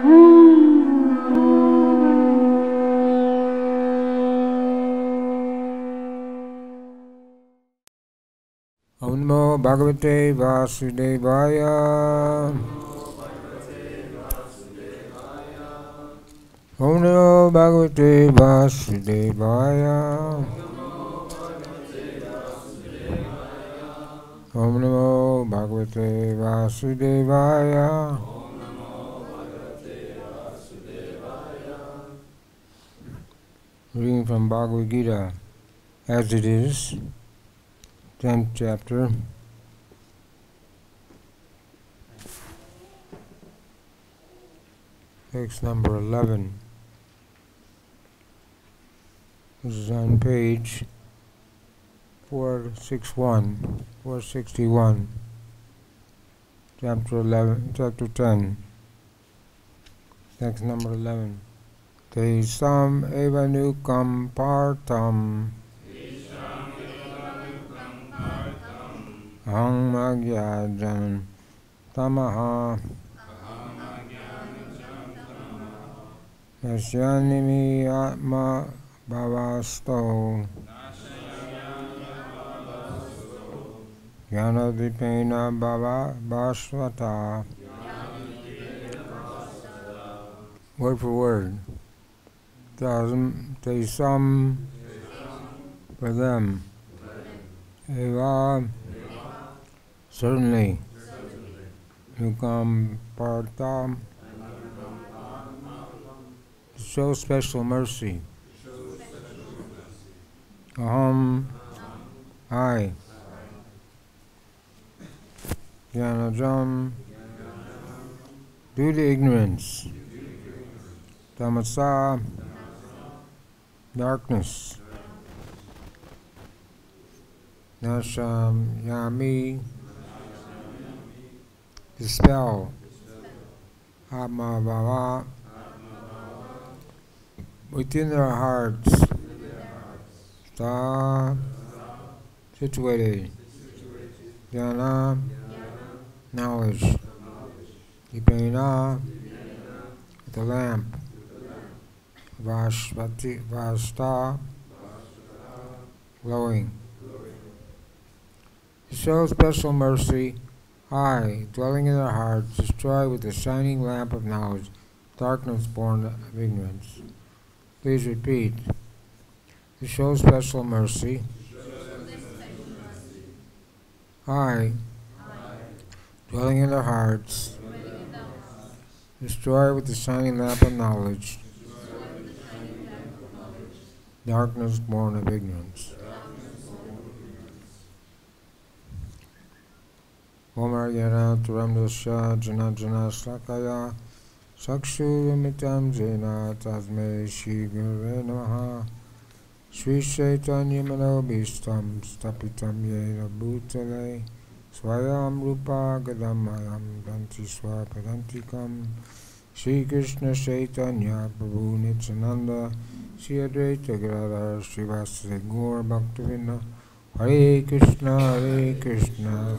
Om Namo Bhagavate Vasudevaya. Om Namo Bhagavate Vasudevaya. Om Namo Bhagavate Vasudevaya. Reading from Bhagavad-Gita as it is, 10th chapter. Text number 11. This is on page 461, chapter 11, chapter 10. Text number 11. Te sam eva nukam partam aham magyajan tamaha Nasyanimi atma bhavasto Jnanadipena bhava bhasvata. Word for word. Te sam, for them. Eva, certainly. Nukam partam, to show special mercy. Aham, I. Jnanajam, due to ignorance. Tamasa, darkness. Nasham yami, dispel. Atma bhava, within their hearts. Sta, situated. Jnana, knowledge. Dipena, the lamp. Vashvati, Vasta, glowing. To show special mercy, I, dwelling in their hearts, destroy with the shining lamp of knowledge darkness born of ignorance. Please repeat. To show special mercy, I, dwelling in their hearts, destroy with the shining lamp of knowledge darkness born of ignorance. Omar Yara Turamdasya Jana Jana Slakaya Sakshuramitam Jena Tasme Shri Gurve Namaha Sri Chaitanya Manobhistam Stapitam Yena Bhutale Swayam Rupa Gadamayam Danti Swapadantikam Sri Krishna Chaitanya Prabhu Nityananda Sri Advaita Gadadhar Srivasadi Gaur Bhaktivinoda Hare Krishna Hare Krishna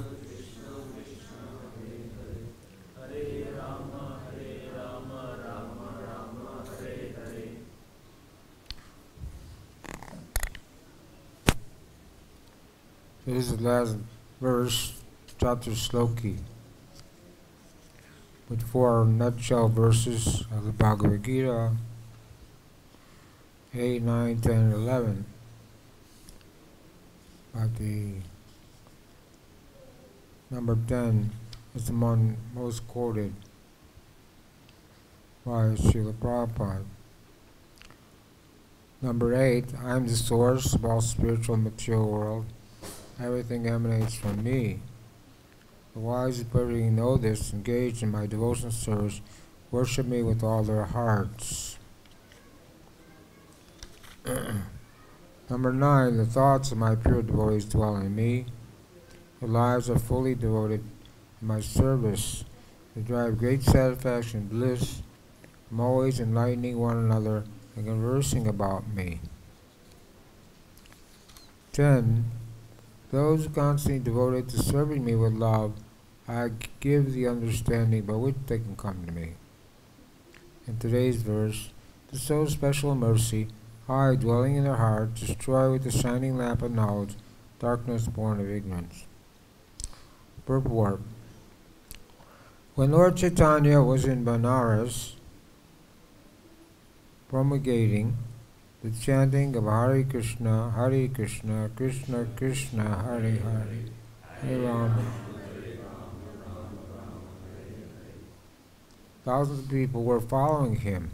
This is the last verse, chapter Sloki, with 4 nutshell verses of the Bhagavad-Gita, 8, 9, 10, and 11. But the number 10 is the one most quoted by Srila Prabhupada. Number 8, I am the source of all spiritual and material world. Everything emanates from me. The wise who perfectly know this, engage in my devotional service, worship me with all their hearts. Number 9, the thoughts of my pure devotees dwell in me. Their lives are fully devoted to my service. They drive great satisfaction and bliss. I'm always enlightening one another and conversing about me. 10, those constantly devoted to serving me with love, I give the understanding by which they can come to me. in today's verse, to show special mercy, I, dwelling in their hearts, destroy with the shining lamp of knowledge darkness born of ignorance. Purport. When Lord Chaitanya was in Banaras, promulgating the chanting of Hare Krishna, Krishna Krishna, Hare Hare, Hare Rama, thousands of people were following him.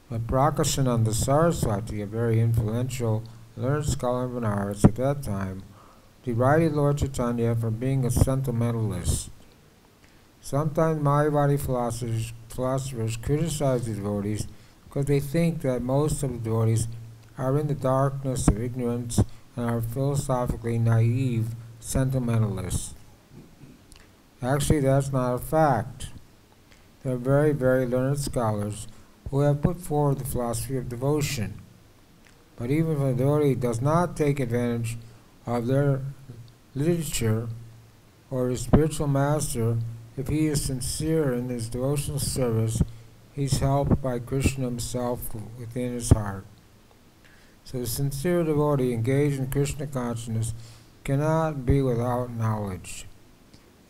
But Prakasananda Saraswati, a very influential learned scholar of Benares at that time, derided Lord Chaitanya for being a sentimentalist. Sometimes Mayavadi philosophers criticize the devotees because they think that most of the devotees are in the darkness of ignorance and are philosophically naive sentimentalists. Actually, that's not a fact. There are very, very learned scholars who have put forward the philosophy of devotion. But even if a devotee does not take advantage of their literature or his spiritual master, if he is sincere in his devotional service, he's helped by Krishna himself within his heart. So the sincere devotee engaged in Krishna consciousness cannot be without knowledge.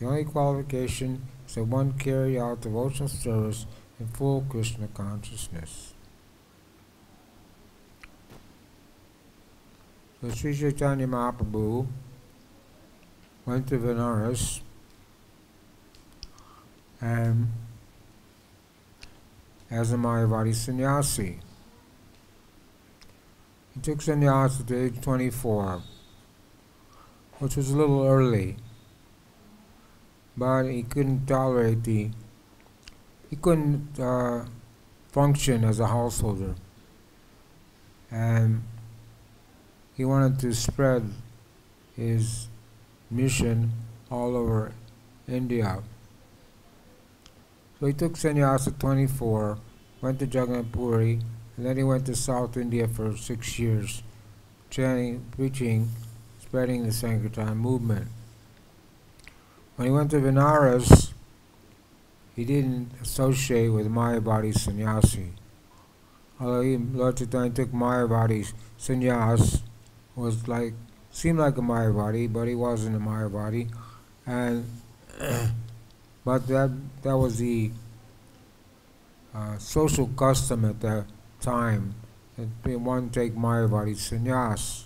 The only qualification is that one carry out devotional service in full Krishna consciousness. So Sri Chaitanya Mahaprabhu went to Benares and as a Mayavadi sannyasi. He took sannyas at the age 24, which was a little early, but he couldn't tolerate he couldn't function as a householder, and he wanted to spread his mission all over India. So he took sannyas at 24, went to Jagannath Puri, and then he went to South India for 6 years, chanting, preaching, spreading the Sankirtan movement. When he went to Benares, he didn't associate with Mayavadi sannyasi. Although Lord Chaitanya took Mayavadi sannyas, seemed like a Mayavadi, but he wasn't a Mayavadi, and but that was the social custom at that time, that one take Mayavadi sannyas.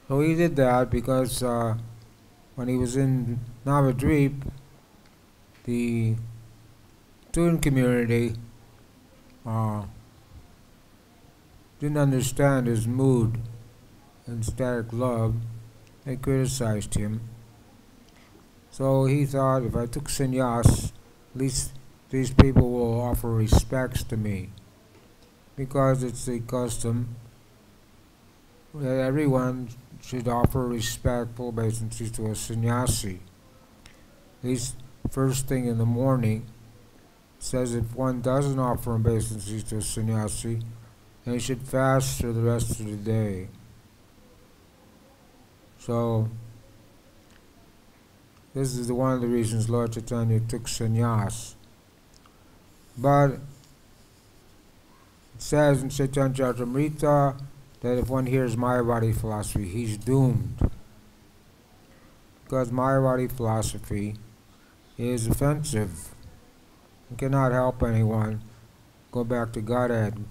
So he did that because when he was in Navadvip, the student community didn't understand his mood and ecstatic love. They criticized him. So he thought, if I took sannyas, at least these people will offer respects to me, because it's the custom that everyone should offer respectful obeisances to a sannyasi. At least first thing in the morning. It says if one doesn't offer obeisances to a sannyasi, then he should fast for the rest of the day. So this is one of the reasons Lord Chaitanya took sannyas. But it says in Chaitanya Charitamrita that if one hears Mayavadi philosophy, he's doomed. Because Mayavadi philosophy is offensive. You cannot help anyone go back to Godhead,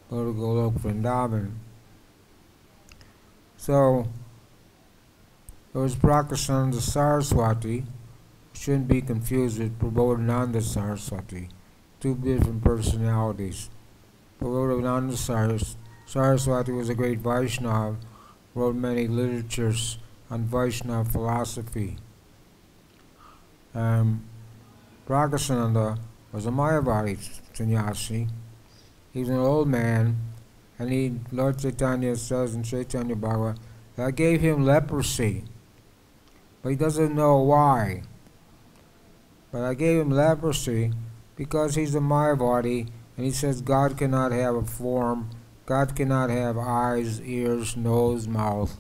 go to Golok Vrindavan. So there was Prakasananda Saraswati, shouldn't be confused with Prabodhananda Saraswati, two different personalities. Prabodhananda Saraswati was a great Vaishnava, wrote many literatures on Vaishnava philosophy. Prakasananda was a Mayavadi sannyasi. He was an old man, and Lord Chaitanya says in Chaitanya Bhagavad, that I gave him leprosy, but he doesn't know why. But I gave him leprosy because he's a Mayavadi, and he says God cannot have a form, God cannot have eyes, ears, nose, mouth,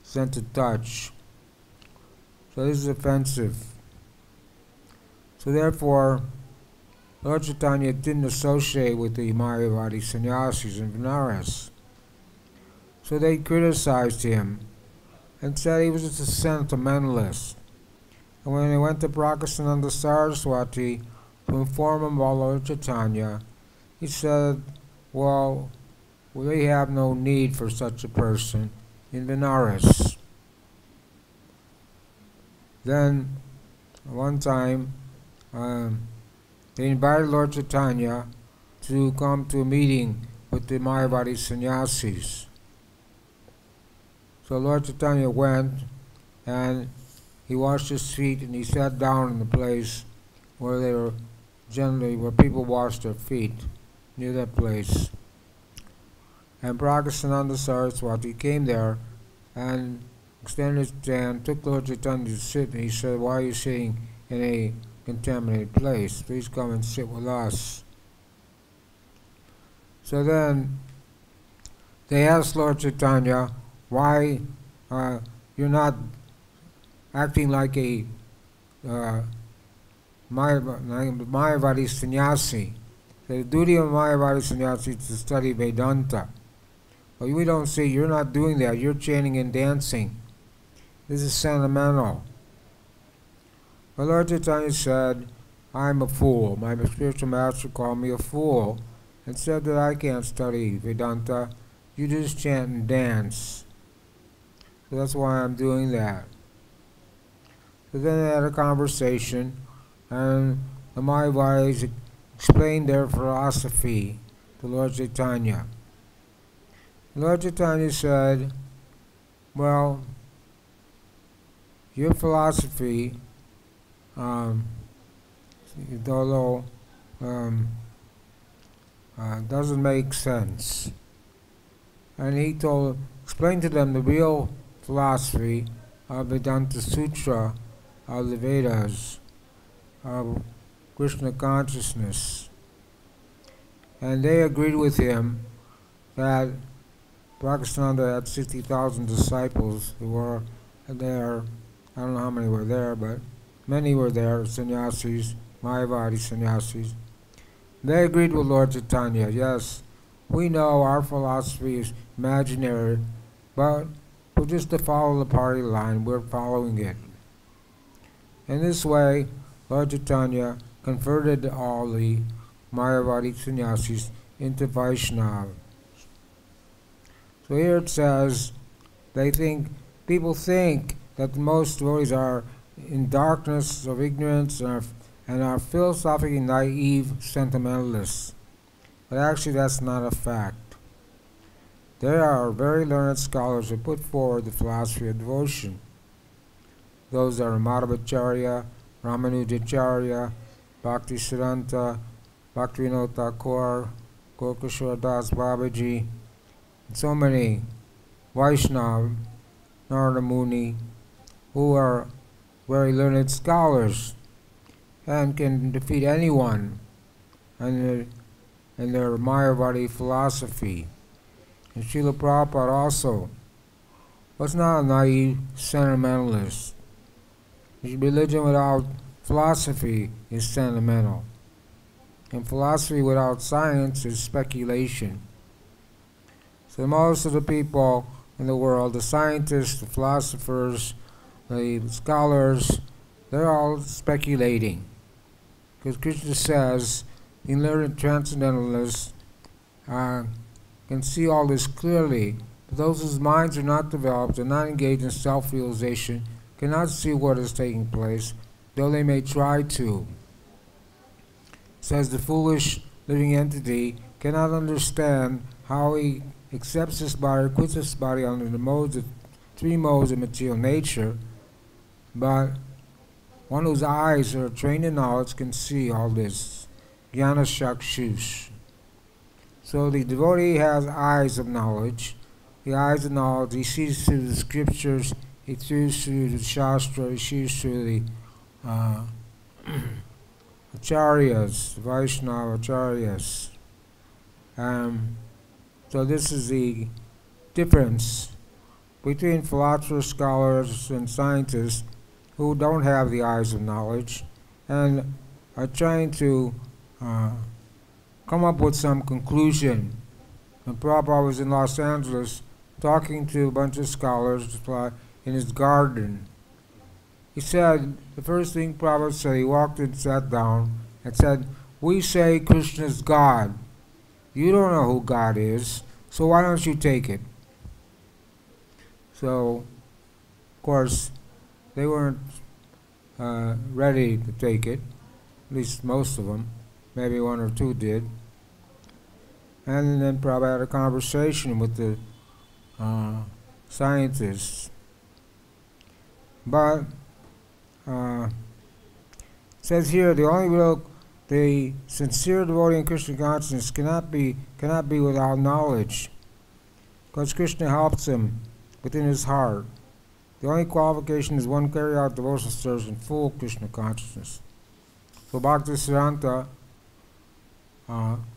sense of touch. So this is offensive. So therefore, Lord Chaitanya didn't associate with the Mayavadi sannyasis in Benares. So they criticized him and said he was just a sentimentalist. And when they went to Prakasananda Saraswati to inform him about Lord Chaitanya, he said, well, they have no need for such a person in Benares. Then, one time, they invited Lord Chaitanya to come to a meeting with the Mayavadi sannyasis. So Lord Chaitanya went, and he washed his feet, and he sat down in the place where they were generally, where people wash their feet, near that place. And Prakasananda Saraswati came there and extended his hand, took Lord Chaitanya to sit, and he said, why are you sitting in a contaminated place? Please come and sit with us. So then they asked Lord Chaitanya, why you're not acting like a Mayavadi sannyasi. The duty of Mayavadi sannyasi is to study Vedanta. But we don't see, you're not doing that, you're chanting and dancing. This is sentimental. But Lord Chaitanya said, I'm a fool. My spiritual master called me a fool and said that I can't study Vedanta. You just chant and dance. So that's why I'm doing that. So then they had a conversation, and the Mayavadis explained their philosophy to Lord Chaitanya. Lord Chaitanya said, well, your philosophy, although doesn't make sense. And he explained to them the real philosophy of Vedanta Sutra, of the Vedas, of Krishna consciousness. And they agreed with him that Prakasananda had 60,000 disciples who were there. I don't know how many were there, but many were there, sannyasis, Mayavadi sannyasis. They agreed with Lord Chaitanya, yes, we know our philosophy is imaginary, but we're just to follow the party line, we're following it. In this way, Lord Chaitanya converted all the Mayavadi sannyasis into Vaishnavas. So here it says, people think that most devotees are in darkness of ignorance and are philosophically naive sentimentalists. But actually that's not a fact. There are very learned scholars who put forward the philosophy of devotion. Those are Madhvacharya, Ramanujacharya, Bhaktisiddhanta, Bhaktivinoda Thakur, Gokishwar Das Babaji, and so many Vaishnava, Narada Muni, who are very learned scholars and can defeat anyone in their Mayavadi philosophy. And Srila Prabhupada also was not a naive sentimentalist. Religion without philosophy is sentimental. And philosophy without science is speculation. So most of the people in the world, the scientists, the philosophers, the scholars, they're all speculating. Because Krishna says, the learned transcendentalists can see all this clearly. But those whose minds are not developed and not engaged in self-realization cannot see what is taking place, though they may try to. It says the foolish living entity cannot understand how he accepts this body, quits this body under the three modes of material nature, but one whose eyes are trained in knowledge can see all this. Jnana Chakshush. So the devotee has eyes of knowledge. The eyes of knowledge, he sees through the scriptures, he sees through the Shastra, he sees through the Acharyas, the Vaishnava Acharyas. So this is the difference between philosophers, scholars, and scientists who don't have the eyes of knowledge, and are trying to come up with some conclusion. And Prabhupada was in Los Angeles talking to a bunch of scholars in his garden. He said, the first thing Prabhupada said, he walked and sat down and said, "We say Krishna's God. You don't know who God is, so why don't you take it?" So, of course, they weren't ready to take it, at least most of them. Maybe one or two did. And then Prabhupada had a conversation with the scientists. But it says here, the sincere devotee in Krishna consciousness cannot be without knowledge, because Krishna helps him within his heart. The only qualification is one carry out devotional service in full Krishna consciousness. So Bhaktisiddhanta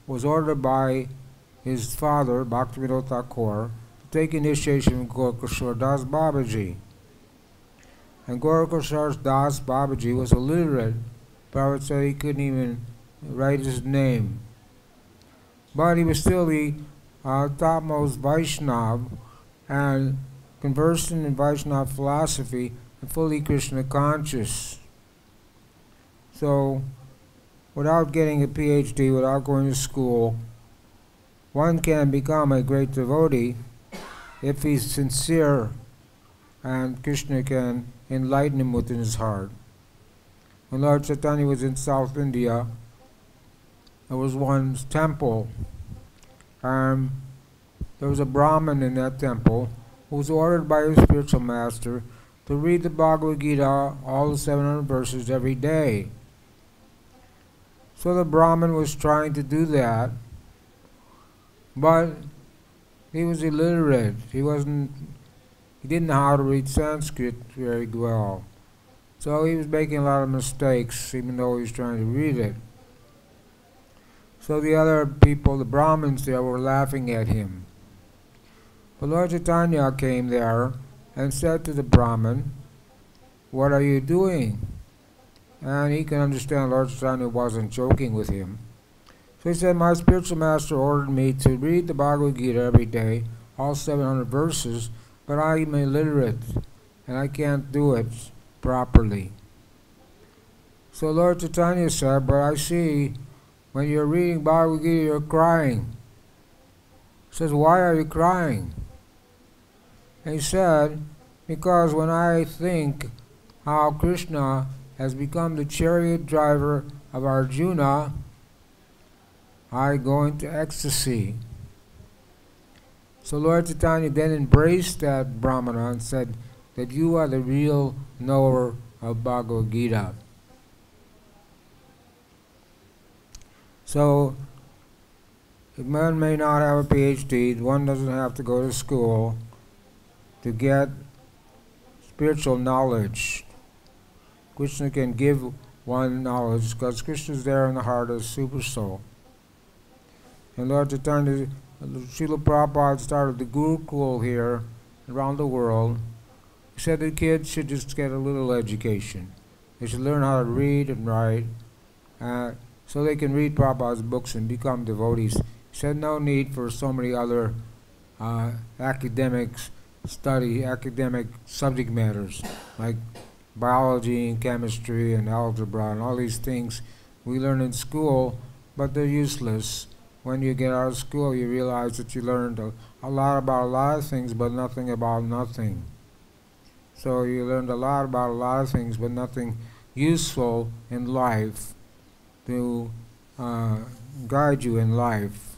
was ordered by his father, Bhaktivinoda Thakur, to take initiation with Gaurkishore Das Babaji. And Gaurkishore Das Babaji was illiterate. Prabhupada said he couldn't even write his name. But he was still the topmost Vaishnava and conversant in Vaishnava philosophy and fully Krishna conscious. So, without getting a PhD, without going to school, one can become a great devotee if he's sincere, and Krishna can enlighten him within his heart. When Lord Chaitanya was in South India, there was one temple, and there was a Brahmin in that temple who was ordered by his spiritual master to read the Bhagavad-Gita, all the 700 verses every day. So the Brahmin was trying to do that, but he was illiterate. He didn't know how to read Sanskrit very well. So he was making a lot of mistakes, even though he was trying to read it. So the other people, the Brahmins there, were laughing at him. But Lord Chaitanya came there and said to the Brahmin, "What are you doing?" And he can understand Lord Chaitanya wasn't joking with him. So he said, "My spiritual master ordered me to read the Bhagavad Gita every day, all 700 verses, but I'm illiterate, and I can't do it properly." So Lord Chaitanya said, "But I see when you're reading Bhagavad Gita, you're crying." He says, "Why are you crying?" And he said, "Because when I think how Krishna has become the chariot driver of Arjuna, I go into ecstasy." So Lord Chaitanya then embraced that Brahmana and said that you are the real knower of Bhagavad Gita. So, one may not have a PhD, one doesn't have to go to school to get spiritual knowledge. Krishna can give one knowledge because Krishna is there in the heart of the super soul. And Lord Chaitanya, Srila Prabhupada started the Gurukul here around the world. He said the kids should just get a little education. They should learn how to read and write so they can read Prabhupada's books and become devotees. He said no need for so many other academic subject matters like biology and chemistry and algebra and all these things we learn in school, but they're useless. When you get out of school, you realize that you learned a lot about a lot of things, but nothing about nothing. So you learned a lot about a lot of things, but nothing useful in life to guide you in life.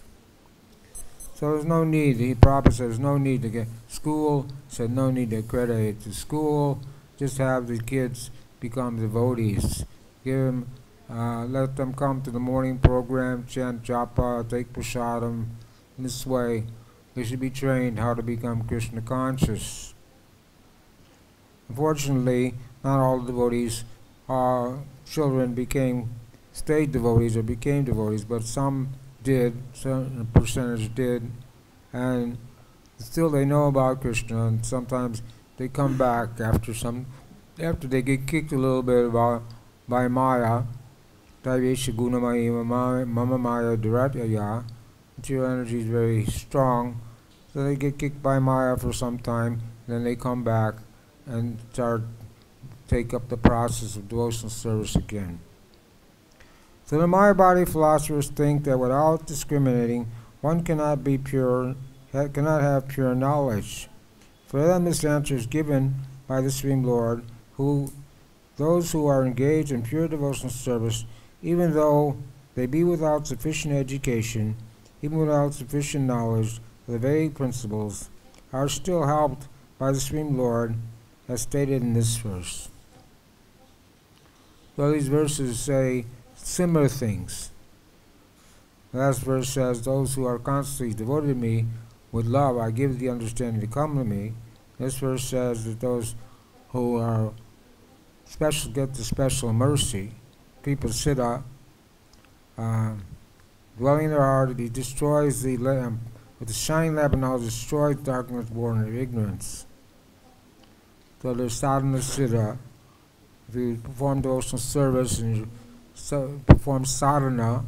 So there's no need, the Prabhupada said there's no need to get school, said no need to accredit to school, just have the kids become devotees. Give them, let them come to the morning program, chant japa, take prasadam. In this way, they should be trained how to become Krishna conscious. Unfortunately, not all devotees, children stayed devotees or became devotees, but some did, certain percentage did, and still they know about Krishna, and sometimes they come back after they get kicked a little bit by Maya, Daivesha Gunamaya Mama Maya Dhiratyaya. Material energy is very strong, so they get kicked by Maya for some time, and then they come back and take up the process of devotional service again. So the Maya body philosophers think that without discriminating, one cannot be pure, cannot have pure knowledge. For them, this answer is given by the Supreme Lord, those who are engaged in pure devotional service, even though they be without sufficient education, even without sufficient knowledge of the Vedic principles, are still helped by the Supreme Lord, as stated in this verse. So these verses say similar things. The last verse says, those who are constantly devoted to me with love, I give the understanding to come to me. This verse says that those who are special get the special mercy. People siddha, dwelling in their heart, he destroys the lamp. With the shining lamp now destroys darkness born of ignorance. So there's sadhana siddha. If you perform devotional service and you perform sadhana,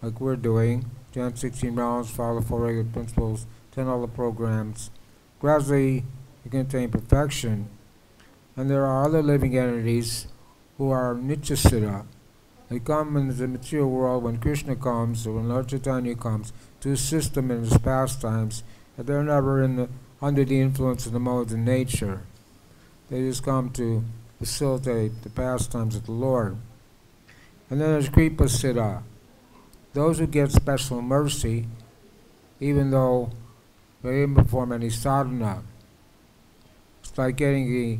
like we're doing, chant 16 rounds, follow the 4 regular principles, 10 all the programs, gradually you can attain perfection. And there are other living entities who are nitya siddha. They come into the material world when Krishna comes, or when Lord Chaitanya comes, to assist them in his pastimes, and they're never under the influence of the modes of nature. They just come to facilitate the pastimes of the Lord. And then there's Kripa Siddha, those who get special mercy, even though they didn't perform any sadhana. It's like getting the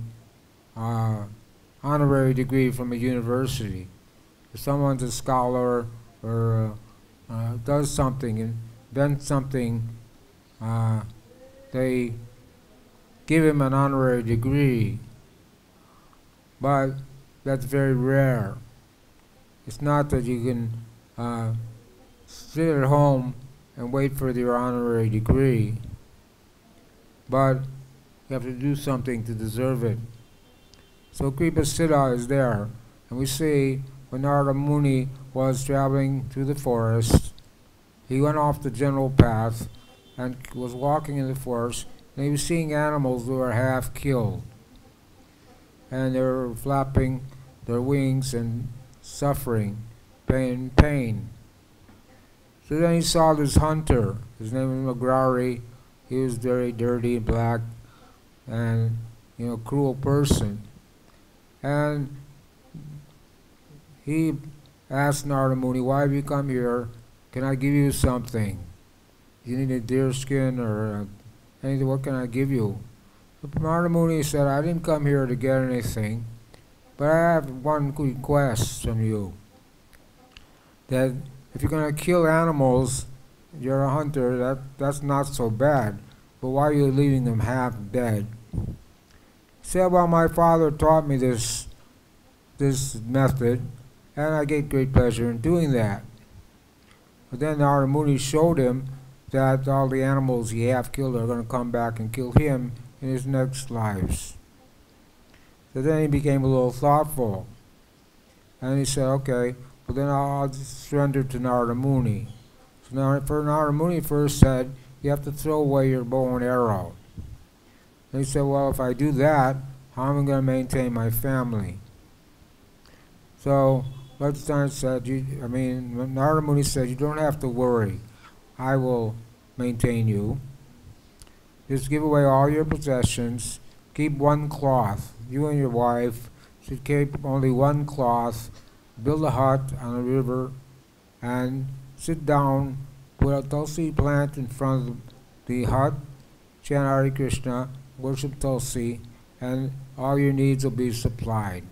honorary degree from a university. If someone's a scholar or does something, invents something, they give him an honorary degree, but that's very rare. It's not that you can sit at home and wait for your honorary degree, but you have to do something to deserve it. So Kripa Siddha is there, and we see when Narada Muni was traveling through the forest, he went off the general path and was walking in the forest, and he was seeing animals that were half killed. And they were flapping their wings and suffering, pain. So then he saw this hunter. His name was Magrari. He was very dirty and black and, cruel person. And he asked Narada Muni, why have you come here? Can I give you something? You need a deer skin or anything, what can I give you? But Narada Muni said, I didn't come here to get anything, but I have one request from you. That if you're going to kill animals, you're a hunter, that's not so bad. But why are you leaving them half dead? He said, well, my father taught me this method, and I get great pleasure in doing that. But then Narada Muni showed him that all the animals he half killed are going to come back and kill him in his next lives. So then he became a little thoughtful. And he said, okay, well then I'll just surrender to Narada Muni. So Narada Muni first said, you have to throw away your bow and arrow. And he said, well, if I do that, how am I going to maintain my family? So Lord Chaitanya said, Narada Muni said, you don't have to worry. I will maintain you. Just give away all your possessions. Keep one cloth. You and your wife should keep only one cloth. Build a hut on a river and sit down, put a Tulsi plant in front of the hut, chant Hare Krishna, worship Tulsi, and all your needs will be supplied.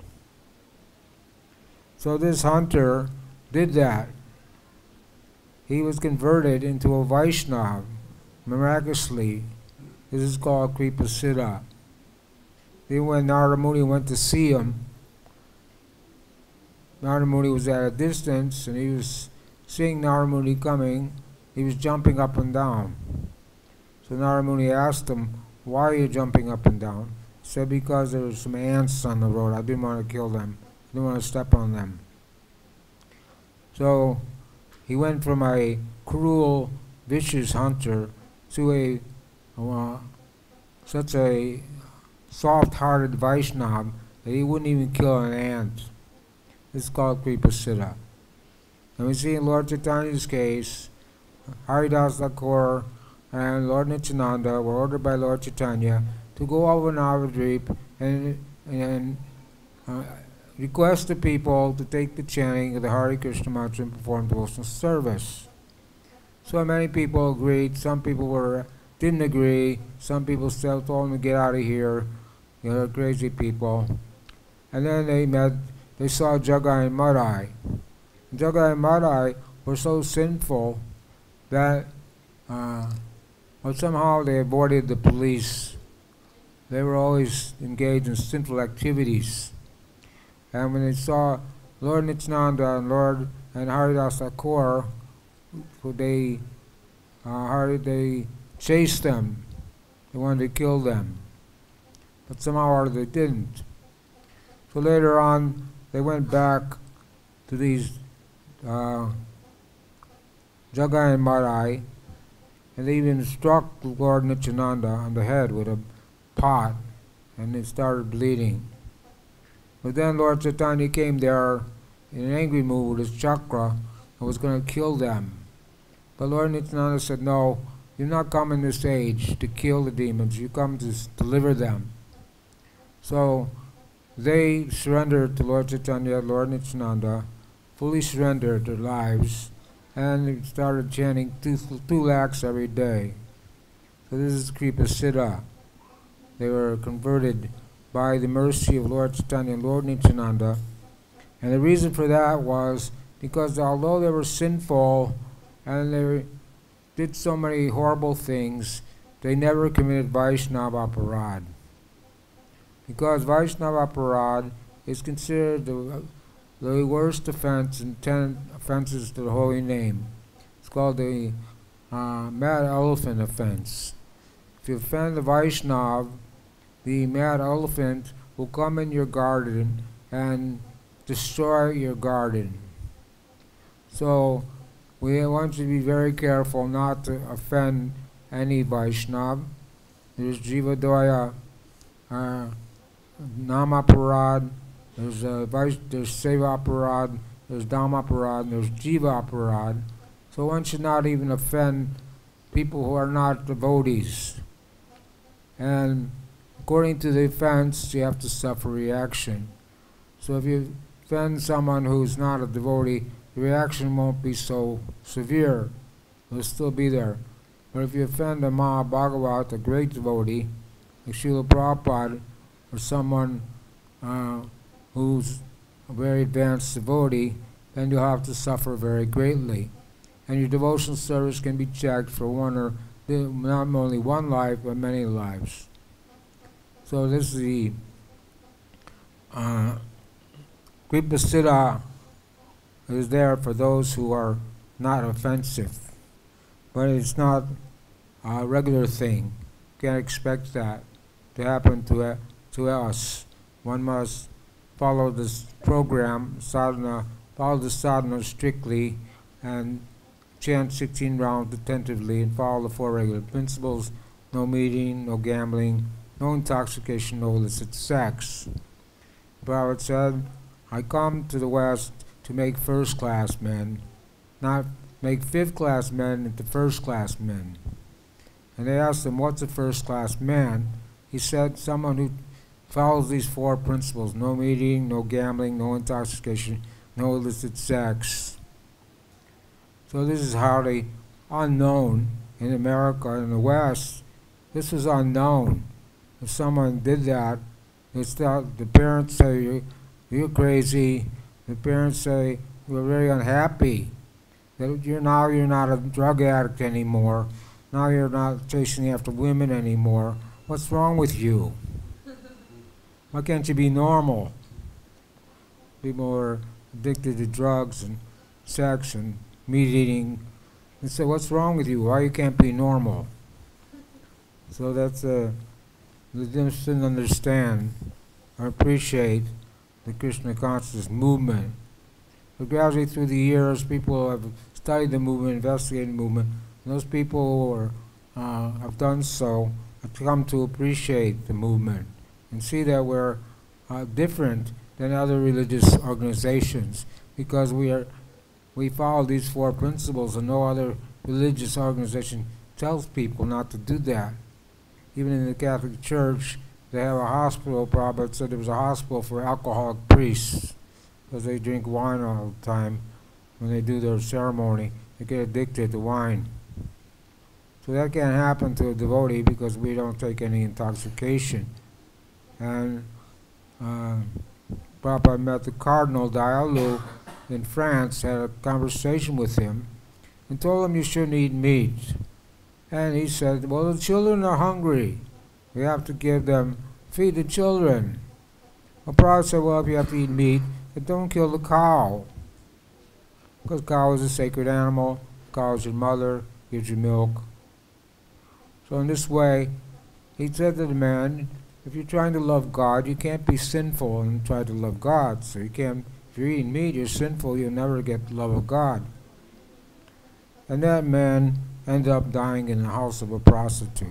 So this hunter did that. He was converted into a Vaishnava miraculously. This is called Kripa Siddha. Then when Narada Muni went to see him, Narada Muni was at a distance and he was seeing Narada Muni coming. He was jumping up and down. So Narada Muni asked him, why are you jumping up and down? He said, because there were some ants on the road. I didn't want to kill them. I didn't want to step on them. So he went from a cruel, vicious hunter to such a soft-hearted Vaishnava that he wouldn't even kill an ant. This is called Kripasiddha. And we see in Lord Chaitanya's case, Haridas Thakur and Lord Nityananda were ordered by Lord Chaitanya to go over Navadvip and request the people to take the chanting of the Hare Krishna mantra and perform devotional service. So many people agreed. Some people didn't agree. Some people still told them to get out of here. They're crazy people. And then they saw Jagai and Madai. Jagai and Madai were so sinful that somehow they avoided the police. They were always engaged in sinful activities. And when they saw Lord Nityananda and Lord and Haridas Thakur, they chased them. They wanted to kill them. But somehow or other they didn't. So later on, they went back to these Jagai and Madai, and they even struck Lord Nityananda on the head with a pot, and it started bleeding. But then Lord Chaitanya came there in an angry mood with his chakra and was going to kill them. But Lord Nityananda said, no, you're not coming this age to kill the demons, you come to deliver them. So they surrendered to Lord Chaitanya, Lord Nityananda, fully surrendered their lives, and started chanting 2 lakhs every day. So this is Kripasiddha. They were converted by the mercy of Lord Chaitanya and Lord Nityananda. And the reason for that was because although they were sinful and they did so many horrible things, they never committed Vaishnava Aparad. Because Vaishnava Aparad is considered the worst offense in 10 offenses to the holy name. It's called the mad elephant offense. If you offend the Vaishnava, the mad elephant will come in your garden and destroy your garden. So we want you to be very careful not to offend any Vaishnava. There's Jivadoya, Namaparad, there's Seva-aparad, there's Dhamma-aparad, there's Jiva-aparad. So one should not even offend people who are not devotees. And according to the offense, you have to suffer reaction. So if you offend someone who's not a devotee, the reaction won't be so severe. It'll still be there. But if you offend a Bhagavat, a great devotee, like Srila Prabhupada, or someone who's a very advanced devotee, then you'll have to suffer very greatly. And your devotional service can be checked for not only one life, but many lives. So this is the Kripasiddha is there for those who are not offensive. But it's not a regular thing. You can't expect that to happen to us. One must follow this program, sadhana, follow the sadhana strictly, and chant 16 rounds attentively, and follow the 4 regular principles: no meeting, no gambling, no intoxication, no illicit sex. The Prophet said, I come to the West to make first-class men, not make fifth-class men into first-class men. And they asked him, what's a first-class man? He said, someone who follows these 4 principles: no meeting, no gambling, no intoxication, no illicit sex. So this is hardly unknown in America. In the West, this is unknown. If someone did that, the parents say, you're crazy. The parents say, we're very unhappy that you're not a drug addict anymore. Now you're not chasing after women anymore. What's wrong with you? Why can't you be normal? People are addicted to drugs and sex and meat eating. And say, what's wrong with you? Why you can't be normal? So that's they just didn't understand or appreciate the Krishna consciousness movement. But gradually through the years, people have studied the movement, investigated the movement, and those people who have done so have come to appreciate the movement and see that we're different than other religious organizations because we follow these four principles, and no other religious organization tells people not to do that. Even in the Catholic Church, they have a hospital. Prabhupada said there was a hospital for alcoholic priests because they drink wine all the time when they do their ceremony. They get addicted to wine. So that can't happen to a devotee because we don't take any intoxication. And Prabhupada met the Cardinal Diallo in France, had a conversation with him, and told him you shouldn't eat meat. And he said, well, the children are hungry. We have to give them, feed the children. Well, Prabhupada said, well, if you have to eat meat, then don't kill the cow. Because cow is a sacred animal. Cow is your mother, gives you milk. So in this way, he said to the man, if you're trying to love God, you can't be sinful and try to love God. So you can't, if you're eating meat, you're sinful, you'll never get the love of God. And that man ended up dying in the house of a prostitute.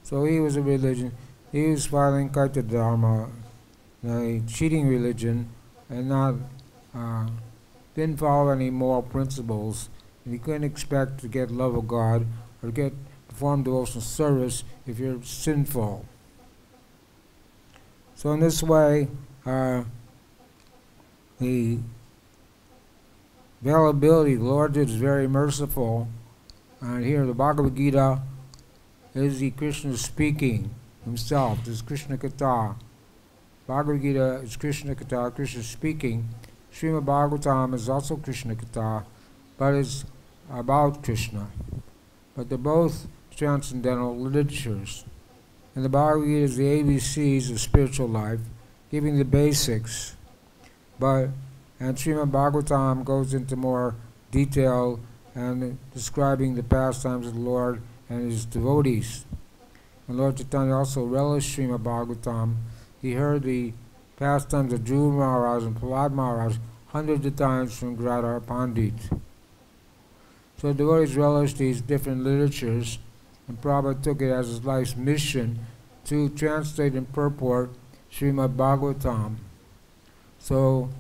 So he was a religion, he was following Kaita Dharma, a cheating religion, and not didn't follow any moral principles. And you couldn't expect to get love of God or perform devotional service if you're sinful. So in this way, the availability, the Lord is very merciful. And here the Bhagavad-Gita is the Krishna speaking himself. This is Krishna Katha. Bhagavad-Gita is Krishna Katha, Krishna speaking. Srimad Bhagavatam is also Krishna Katha, but it's about Krishna. But they're both transcendental literatures. And the Bhagavad-Gita is the ABCs of spiritual life, giving the basics. And Srimad Bhagavatam goes into more detail and describing the pastimes of the Lord and his devotees. And Lord Chaitanya also relished Srimad Bhagavatam. He heard the pastimes of Dhruva Maharaj and Prahlad Maharaj hundreds of times from Gadadhar Pandit. So devotees relished these different literatures, and Prabhupada took it as his life's mission to translate and purport Srimad Bhagavatam. So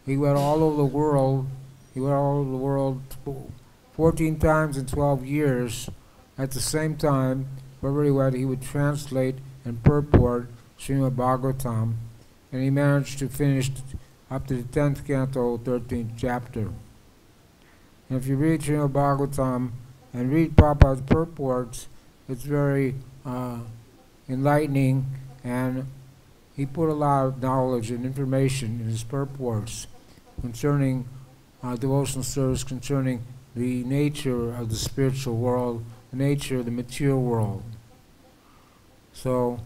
he went all over the world. He went all over the world 14 times in 12 years. At the same time, wherever he went, he would translate and purport Srimad Bhagavatam, and he managed to finish up to the 10th canto, 13th chapter. And if you read Srimad Bhagavatam and read Prabhupada's purports, it's very enlightening, and he put a lot of knowledge and information in his purports concerning devotional service, concerning the nature of the spiritual world, the nature of the material world. So,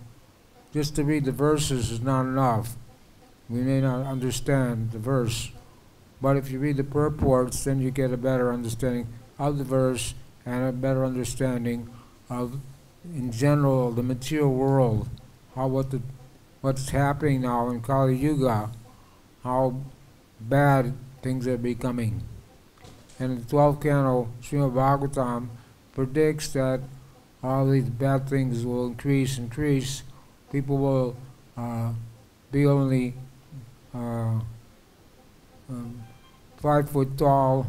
just to read the verses is not enough. We may not understand the verse, but if you read the purports, then you get a better understanding of the verse and a better understanding of, in general, the material world, what's happening now in Kali Yuga, how bad things are becoming. And the 12th canto, Srimad Bhagavatam, predicts that all these bad things will increase. People will be only 5 foot tall,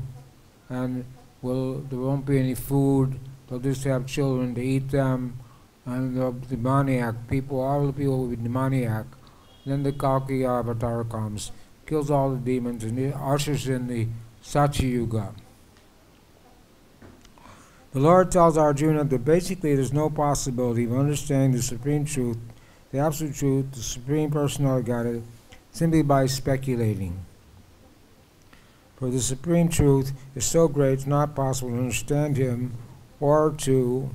and there won't be any food. They'll just have children to eat them, and they'll be demoniac. All the people will be demoniac. Then the Kalki avatar comes, kills all the demons, and it ushers in the Satya Yuga. The Lord tells Arjuna that basically there's no possibility of understanding the supreme truth, the absolute truth, the supreme personality of Godhead, simply by speculating. For the supreme truth is so great, it's not possible to understand him or to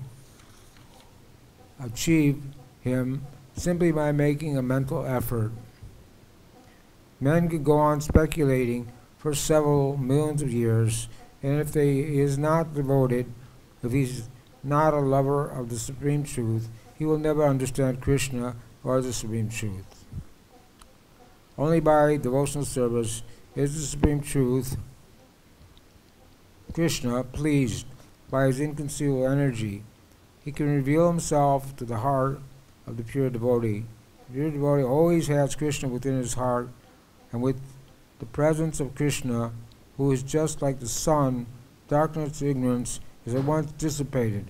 achieve him simply by making a mental effort. Men could go on speculating for several millions of years, and if he is not devoted, if he's not a lover of the supreme truth, he will never understand Krishna or the supreme truth. Only by devotional service is the Supreme Truth, Krishna, pleased by his inconceivable energy. He can reveal himself to the heart of the pure devotee. The pure devotee always has Krishna within his heart, and with the presence of Krishna, who is just like the sun, darkness and ignorance is at once dissipated.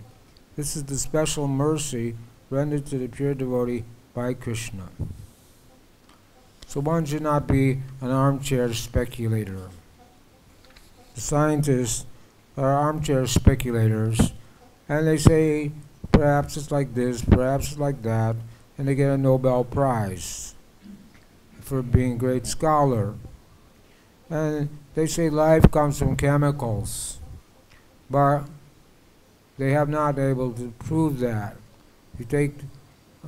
This is the special mercy rendered to the pure devotee by Krishna. So one should not be an armchair speculator. The scientists are armchair speculators, and they say, perhaps it's like this, perhaps it's like that, and they get a Nobel Prize for being a great scholar. And they say life comes from chemicals, but they have not been able to prove that. You take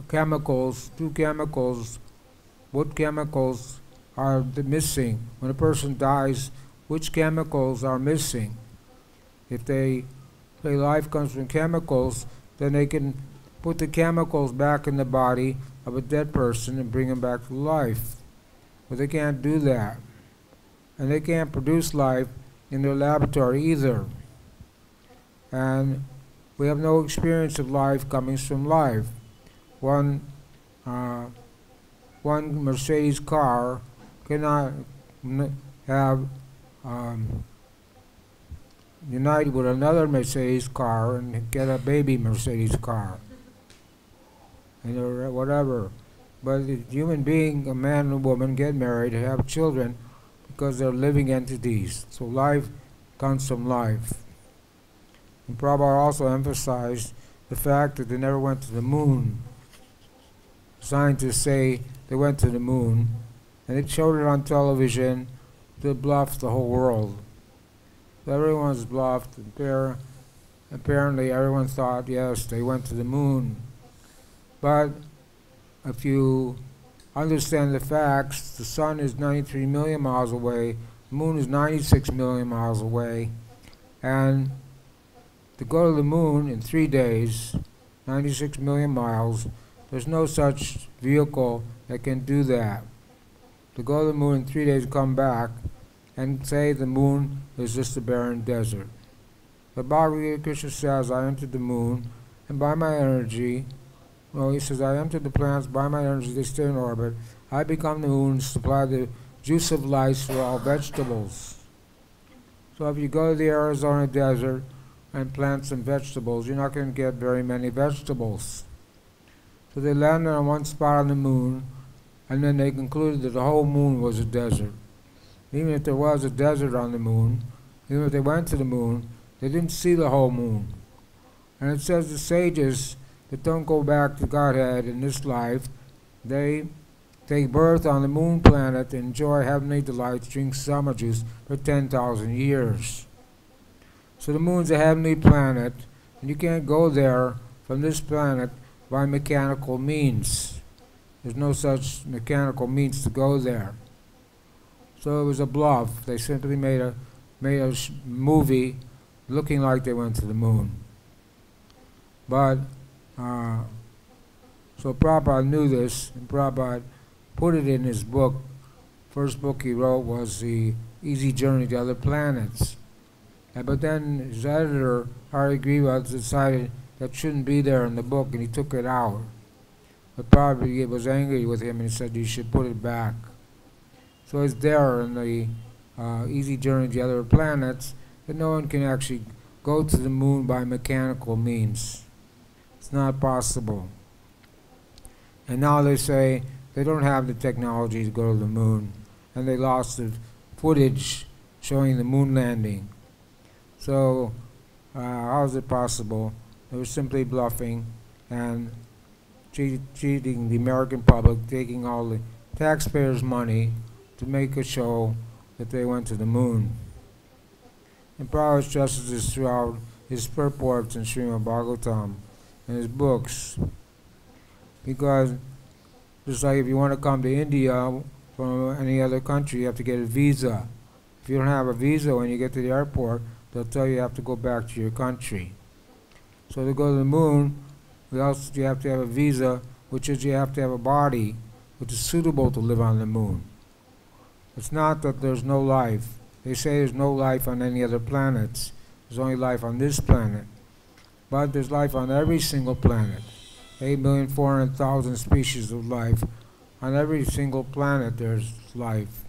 chemicals, two chemicals, what chemicals are missing? When a person dies, which chemicals are missing? If they say life comes from chemicals, then they can put the chemicals back in the body of a dead person and bring him back to life. But they can't do that. And they can't produce life in their laboratory either. And we have no experience of life coming from life. One Mercedes car cannot have unite with another Mercedes car and get a baby Mercedes car, or whatever. But a human being, a man and a woman, get married and have children because they're living entities. So life comes from life. And Prabhupada also emphasized the fact that they never went to the moon. Scientists say they went to the moon, and they showed it on television to bluff the whole world. So everyone's bluffed. Apparently everyone thought, yes, they went to the moon. But if you understand the facts, the sun is 93 million miles away, the moon is 96 million miles away, and to go to the moon in 3 days, 96 million miles, there's no such vehicle that can do that. To go to the moon in 3 days, come back, and say the moon is just a barren desert. The Bhagavad-Gita, Krishna says, I entered the moon, and by my energy, he says, I entered the planets, by my energy they stay in orbit. I become the moon, supply the juice of life for all vegetables. So if you go to the Arizona desert and plant some vegetables, you're not going to get very many vegetables. So they landed on one spot on the moon, and then they concluded that the whole moon was a desert. Even if there was a desert on the moon, even if they went to the moon, they didn't see the whole moon. And it says the sages that don't go back to Godhead in this life, they take birth on the moon planet, enjoy heavenly delights, drink summer juice for 10,000 years. So the moon's a heavenly planet, and you can't go there from this planet by mechanical means. There's no such mechanical means to go there. So it was a bluff. They simply made a movie looking like they went to the moon. But, so Prabhupada knew this, and Prabhupada put it in his book. First book he wrote was The Easy Journey to Other Planets. But then his editor, Hari Griva, decided that shouldn't be there in the book, and he took it out. But Prabhupada was angry with him and he said, you should put it back. So it's there in the Easy Journey to Other Planets that no one can actually go to the moon by mechanical means. It's not possible. And now they say they don't have the technology to go to the moon, and they lost the footage showing the moon landing. So how is it possible? They were simply bluffing and cheating the American public, taking all the taxpayers' money to make a show that they went to the moon. And Prabhupada stresses this throughout his purports in Srimad Bhagavatam and his books. Because just like if you want to come to India from any other country, you have to get a visa. If you don't have a visa when you get to the airport, they'll tell you have to go back to your country. So to go to the moon, you have to have a visa, which is you have to have a body which is suitable to live on the moon. It's not that there's no life. They say there's no life on any other planets. There's only life on this planet. But there's life on every single planet. 8,400,000 species of life. On every single planet there's life.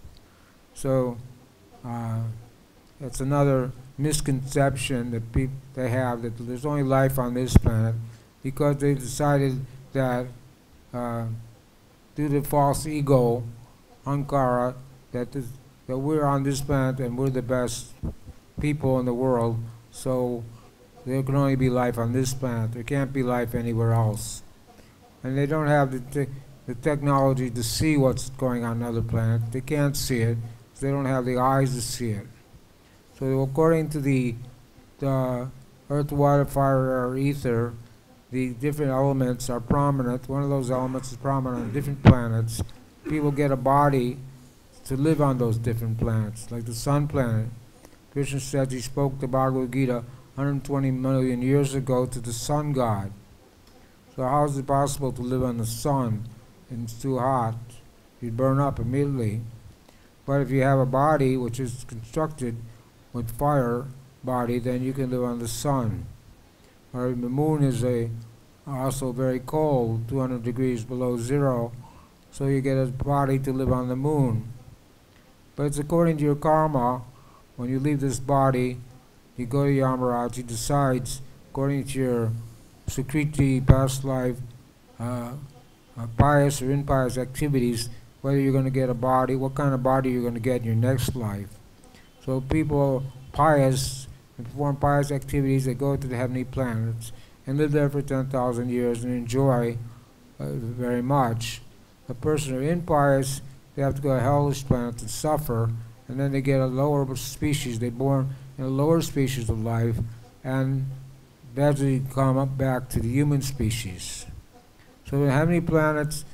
So it's another misconception that they have, that there's only life on this planet, because they decided that due to false ego, ankara, that we're on this planet and we're the best people in the world, so there can only be life on this planet. There can't be life anywhere else. And they don't have the technology to see what's going on other planets. They can't see it. They don't have the eyes to see it. So according to the earth, water, fire, or ether, the different elements are prominent. One of those elements is prominent on different planets. People get a body to live on those different planets, like the sun planet. Krishna says he spoke the Bhagavad-Gita 120 million years ago to the sun god. So how is it possible to live on the sun? And it's too hot. You burn up immediately. But if you have a body which is constructed with fire body, then you can live on the sun. Or the moon is also very cold, 200 degrees below zero, so you get a body to live on the moon. But it's according to your karma. When you leave this body, you go to Yamaraj. He decides, according to your Sukriti, past life, pious or impious activities, whether you're going to get a body, what kind of body you're going to get in your next life. So people pious, and perform pious activities, they go to the heavenly planets and live there for 10,000 years and enjoy very much. A person who is impious, they have to go to hellish planets and suffer, and then they get a lower species. They're born in a lower species of life, and gradually come up back to the human species. So in heavenly planets,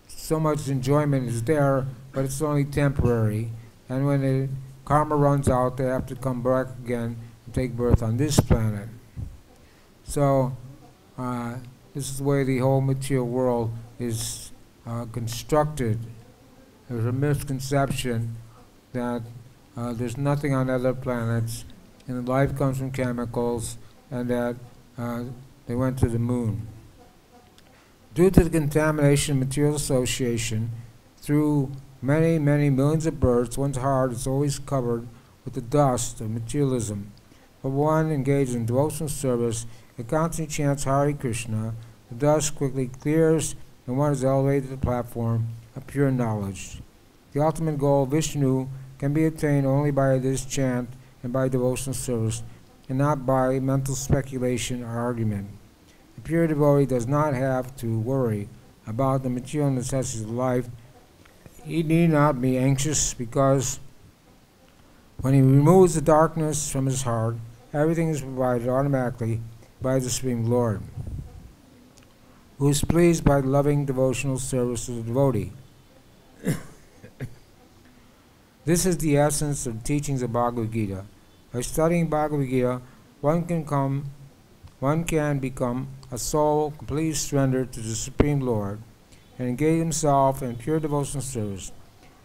so much enjoyment is there, but it's only temporary. And when the karma runs out, they have to come back again and take birth on this planet. So this is the way the whole material world is constructed. There's a misconception that there's nothing on other planets, and life comes from chemicals, and that they went to the moon. Due to the contamination of material association, through many, many millions of births, one's heart is always covered with the dust of materialism. But one engaged in devotional service, it constantly chants Hare Krishna, the dust quickly clears, and one is elevated to the platform of pure knowledge. The ultimate goal of Vishnu can be attained only by this chant and by devotional service, and not by mental speculation or argument. The pure devotee does not have to worry about the material necessities of life. He need not be anxious, because when he removes the darkness from his heart, everything is provided automatically by the Supreme Lord, who is pleased by the loving devotional service of the devotee. This is the essence of the teachings of Bhagavad-Gita. By studying Bhagavad-Gita, one can become a soul completely surrendered to the Supreme Lord and engage himself in pure devotional service.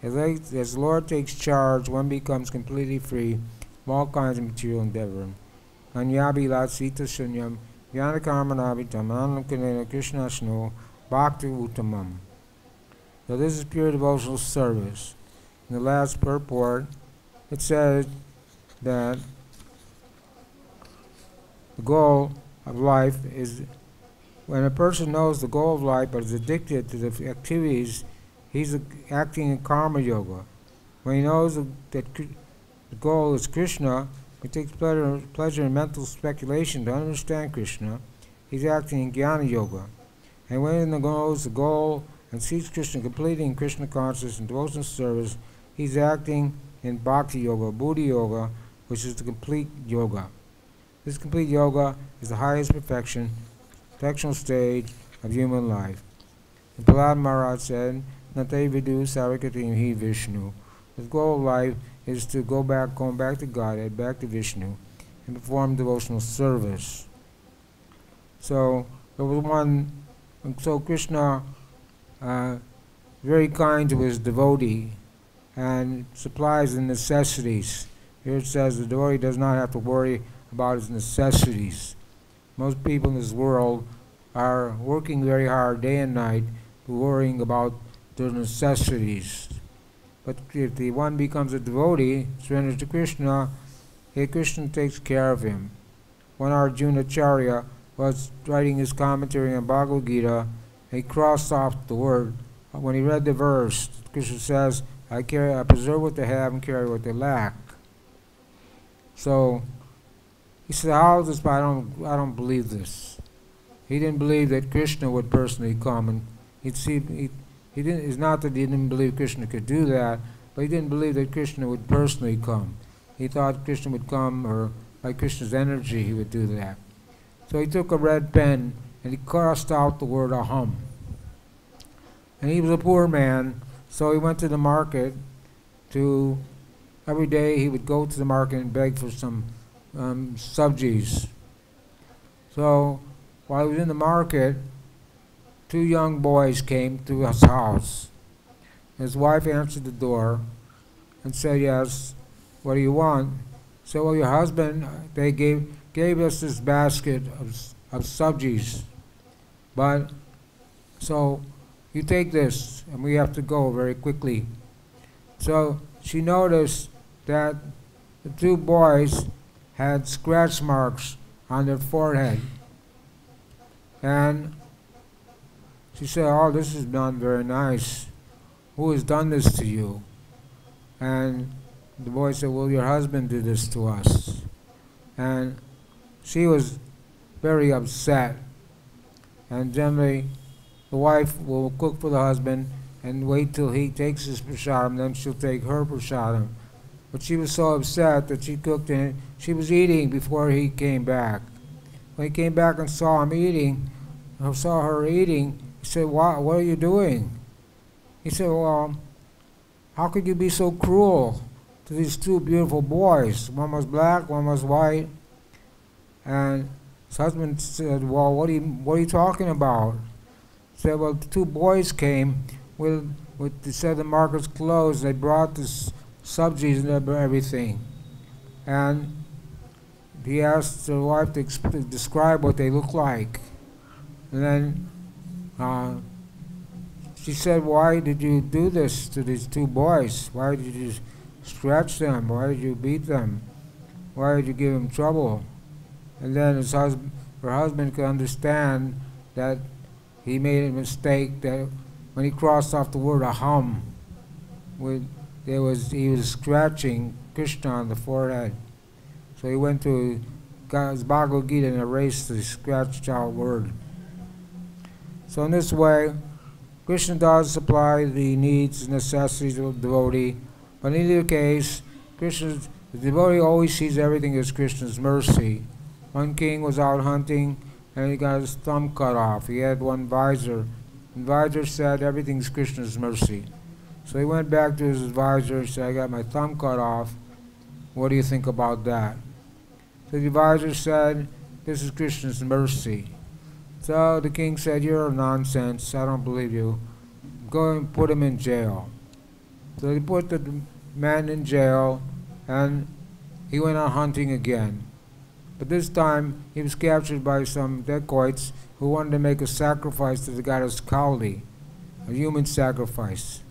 As the Lord takes charge, one becomes completely free from all kinds of material endeavor. Anyabilat sita shunyam Vyanakarmanavitam anam kanena krishnashno bhakti uttamam. So this is pure devotional service. In the last purport, it says that the goal of life is, when a person knows the goal of life but is addicted to the activities, he's acting in karma yoga. When he knows that the goal is Krishna, he takes pleasure in mental speculation to understand Krishna, he's acting in jnana yoga. And when he knows the goal and sees Krishna completely in Krishna consciousness and devotional service, he's acting in bhakti-yoga, buddhi yoga, which is the complete yoga. This complete yoga is the highest perfectional stage of human life. And Prahlad Maharaj said, Nate vidu sarakatim hi Vishnu. The goal of life is to going back to Godhead, back to Vishnu, and perform devotional service. So there was so Krishna, very kind to his devotee, and supplies the necessities. Here it says the devotee does not have to worry about his necessities. Most people in this world are working very hard day and night, worrying about their necessities. But if the one becomes a devotee, surrenders to Krishna, Krishna takes care of him. One Arjunacharya was writing his commentary on Bhagavad-Gita, and he crossed off the word. When he read the verse, Krishna says, I preserve what they have and carry what they lack. So he said, how is this? I don't believe this. He didn't believe that Krishna would personally come, and it's not that he didn't believe Krishna could do that, but he didn't believe that Krishna would personally come. He thought Krishna would come, or by Krishna's energy he would do that. So he took a red pen and he crossed out the word aham. And he was a poor man, so he went to the market every day he would go to the market and beg for some subjis. So while he was in the market, 2 young boys came to his house. His wife answered the door and said, yes, what do you want? He said, well, your husband, they gave us this basket of subjis. But, so, you take this, and we have to go very quickly. So she noticed that the 2 boys had scratch marks on their forehead. And she said, oh, this is not very nice. Who has done this to you? And the boy said, well, your husband did this to us. And she was very upset. And generally, the wife will cook for the husband and wait till he takes his prasadam, then she'll take her prasadam. But she was so upset that she cooked and she was eating before he came back. When he came back and saw her eating, he said, what are you doing? He said, well, how could you be so cruel to these 2 beautiful boys? One was black, one was white. And his husband said, well, what are you talking about? He said, well, the 2 boys came they said the market's closed. They brought this subsidies and everything. And he asked the wife to describe what they look like. And then she said, why did you do this to these 2 boys? Why did you scratch them? Why did you beat them? Why did you give them trouble? And then her husband could understand that he made a mistake, that when he crossed off the word aham, he was scratching Krishna on the forehead. So he went to God's Bhagavad-Gita and erased the scratched out word. So in this way, Krishna does supply the needs and necessities of the devotee, but in either case, the devotee always sees everything as Krishna's mercy. One king was out hunting and he got his thumb cut off. He had one advisor. The advisor said, everything's Krishna's mercy. So he went back to his advisor and said, I got my thumb cut off. What do you think about that? So the advisor said, this is Krishna's mercy. So the king said, you're nonsense, I don't believe you. Go and put him in jail. So they put the man in jail and he went on hunting again. But this time he was captured by some dacoits who wanted to make a sacrifice to the goddess Kali, a human sacrifice.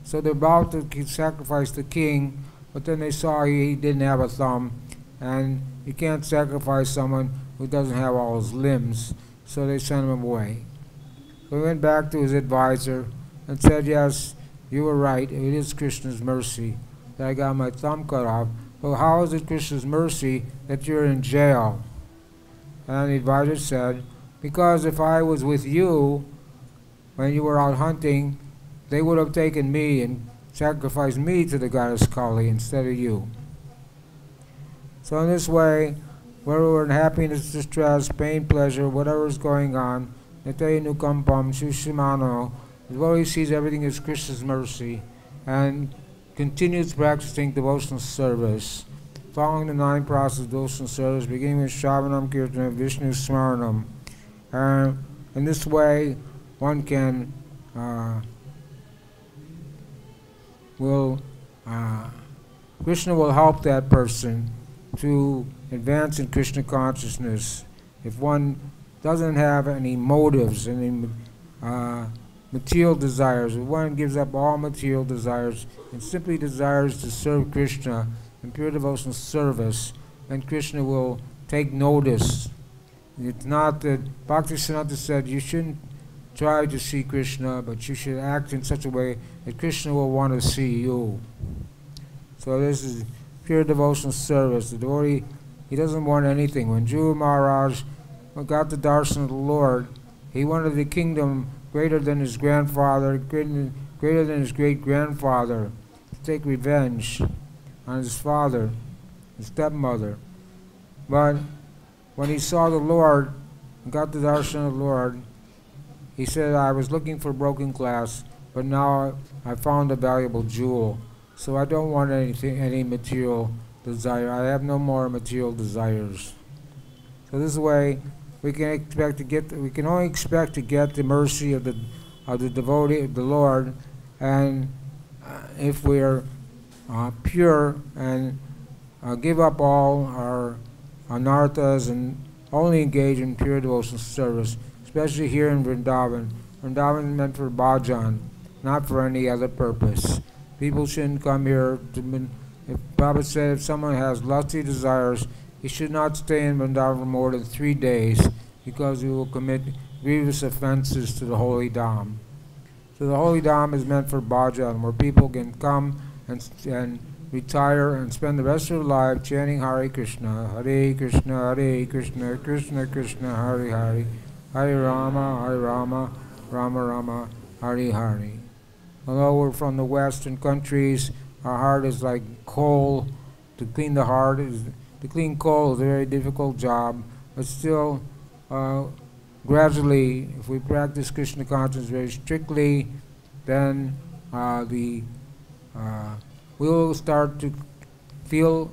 So they're about to sacrifice the king, but then they saw he didn't have a thumb, and you can't sacrifice someone who doesn't have all his limbs, so they sent him away. So he went back to his advisor and said, yes, you were right, it is Krishna's mercy that I got my thumb cut off, but how is it Krishna's mercy that you're in jail? And the advisor said, because if I was with you when you were out hunting, they would have taken me and sacrificed me to the goddess Kali instead of you. So in this way, whether we're in happiness, distress, pain, pleasure, whatever is going on, Nitya Nukampam, Shushimano, the devotee sees everything as Krishna's mercy and continues practicing devotional service, following the 9 processes of devotional service, beginning with Shravanam, Kirtanam, Vishnu Smaranam. In this way, one can will Krishna will help that person to advance in Krishna consciousness. If one doesn't have any motives, any material desires, if one gives up all material desires and simply desires to serve Krishna in pure devotional service, then Krishna will take notice. It's not that Bhaktisiddhanta said you shouldn't try to see Krishna, but you should act in such a way that Krishna will want to see you. So this is pure devotional service. The devotee, he doesn't want anything. When Dhruva Maharaj got the darshan of the Lord, he wanted the kingdom greater than his grandfather, greater than his great-grandfather, to take revenge on his father, his stepmother. But when he saw the Lord and got the darshan of the Lord, he said, I was looking for broken glass, but now I found a valuable jewel. So I don't want any material desire. I have no more material desires. So this is the way we can expect to get. We can only expect to get the mercy of the devotee of the Lord, and if we are pure and give up all our anarthas and only engage in pure devotional service, especially here in Vrindavan. Vrindavan is meant for bhajan, not for any other purpose. People shouldn't come here to. If Prabhupada said if someone has lusty desires, he should not stay in Vrindavan for more than 3 days, because he will commit grievous offenses to the holy dham. So the holy dham is meant for bhajan, where people can come and retire and spend the rest of their life chanting Hare Krishna, Hare Krishna, Krishna Krishna, Hare Hare, Hare Rama, Rama Rama, Hare Hare. Although we're from the Western countries, our heart is like coal. To clean the heart to clean coal is a very difficult job, but still, gradually, if we practice Krishna consciousness very strictly, then we will start to feel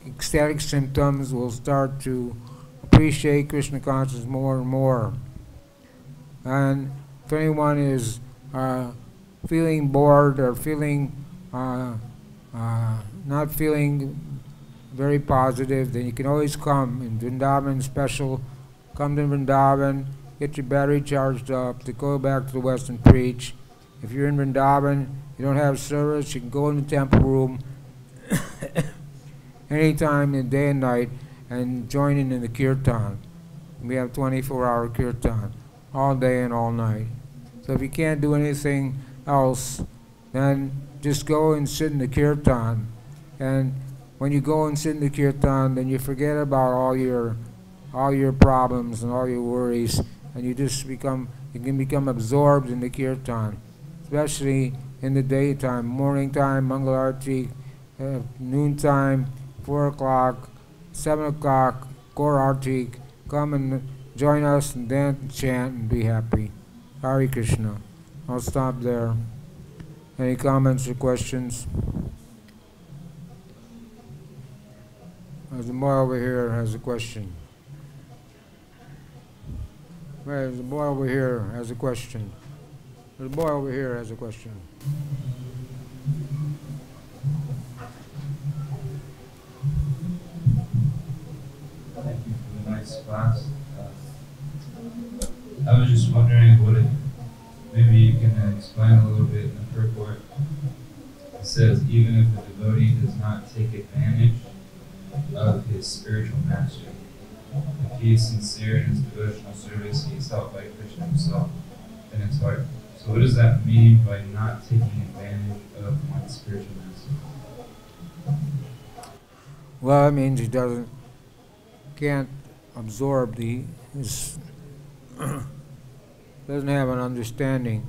ecstatic symptoms. We'll start to appreciate Krishna consciousness more and more. And if anyone is feeling bored or feeling not feeling very positive, then you can always come in Vrindavan special. Come to Vrindavan, get your battery charged up to go back to the West and preach. If you're in Vrindavan, you don't have service, you can go in the temple room anytime in the day and night and join in the kirtan. We have 24-hour kirtan all day and all night. So if you can't do anything else, then just go and sit in the kirtan. And when you go and sit in the kirtan, then you forget about all your problems and all your worries, and you can become absorbed in the kirtan, especially in the daytime, morning time, Mangal Arati, noontime, 4 o'clock, 7 o'clock, Gaur Arati. Come and join us and dance and chant and be happy. Hare Krishna. I'll stop there. Any comments or questions? There's a boy over here has a question. There's a boy over here has a question. There's a boy over here has a question. Thank you for the nice class. I was just wondering maybe you can explain a little bit in the purport. It says, even if the devotee does not take advantage of his spiritual master, if he is sincere in his devotional service, he is helped by Krishna himself in his heart. So what does that mean by not taking advantage of one's spiritual master? Well, it means he can't absorb doesn't have an understanding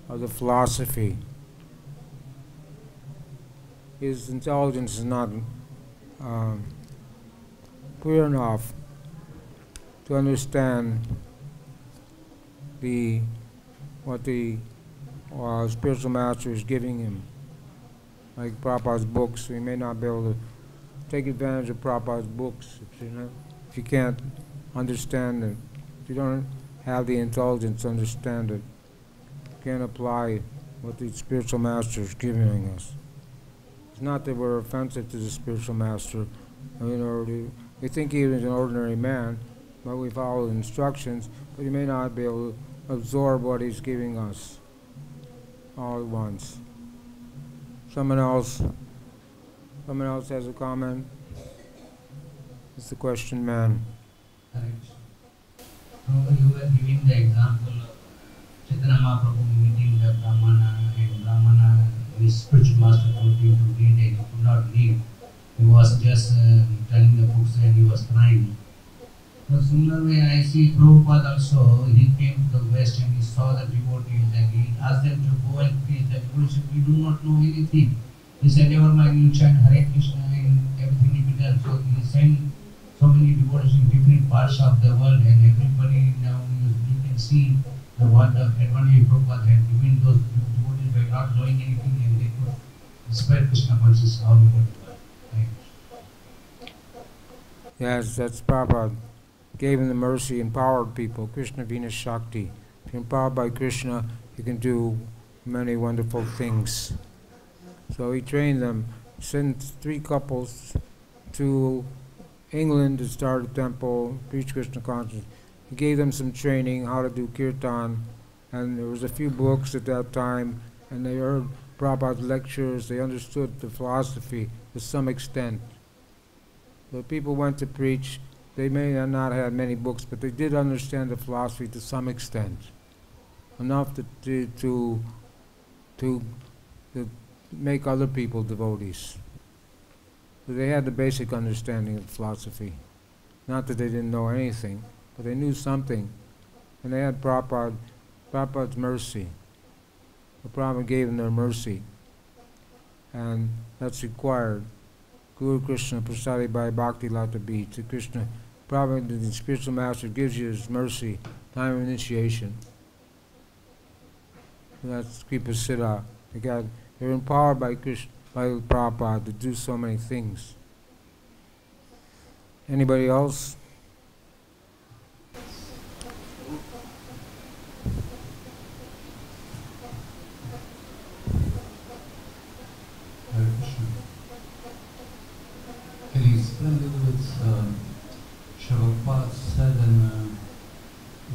of the philosophy. His intelligence is not clear enough to understand what the spiritual master is giving him. Like Prabhupada's books, we may not be able to take advantage of Prabhupada's books if you can't understand it. If you don't have the intelligence to understand it, you can't apply what the spiritual master is giving us. It's not that we're offensive to the spiritual master. We think he is an ordinary man, but we follow the instructions, but he may not be able to absorb what he's giving us all at once. Someone else has a comment? It's the question man. You were giving the example of Chaitanya Mahaprabhu meeting the Brahmana, and Brahmana, his spiritual master told him to read and he could not read. He was just turning the books and he was crying. So similar way I see Prabhupada also, he came to the West and he saw the devotees and he asked them to go and preach. The devotees said, we do not know anything. He said, never mind, you chant Hare Krishna and everything will be done. So he sent so many devotees in different parts of the world, and everybody now you can see what the advantage Prabhupada had given those devotees by not knowing anything, and they could spread Krishna consciousness all over the world. Right? Yes, that's Prabhupada. Gave him the mercy, empowered people. Krishna Vina Shakti. If you're empowered by Krishna, you can do many wonderful things. So he trained them, sent 3 couples to England to start a temple, preach Krishna consciousness. He gave them some training how to do kirtan, and there was a few books at that time, and they heard Prabhupada's lectures. They understood the philosophy to some extent. So people went to preach. They may not have had many books, but they did understand the philosophy to some extent, enough to make other people devotees. So they had the basic understanding of philosophy. Not that they didn't know anything, but they knew something. And they had Prabhupada's mercy. The Prabhupada gave them their mercy. And that's required. Guru Krishna Prasadi by Bhakti Lata Bi. To Krishna, Prabhupada, the spiritual master, gives you his mercy, time of initiation. So that's Kripa Siddha. They're empowered by Krishna, by Prabhupada, to do so many things. Anybody else? Hare Krishna. Can you explain a little bit Prabhupada said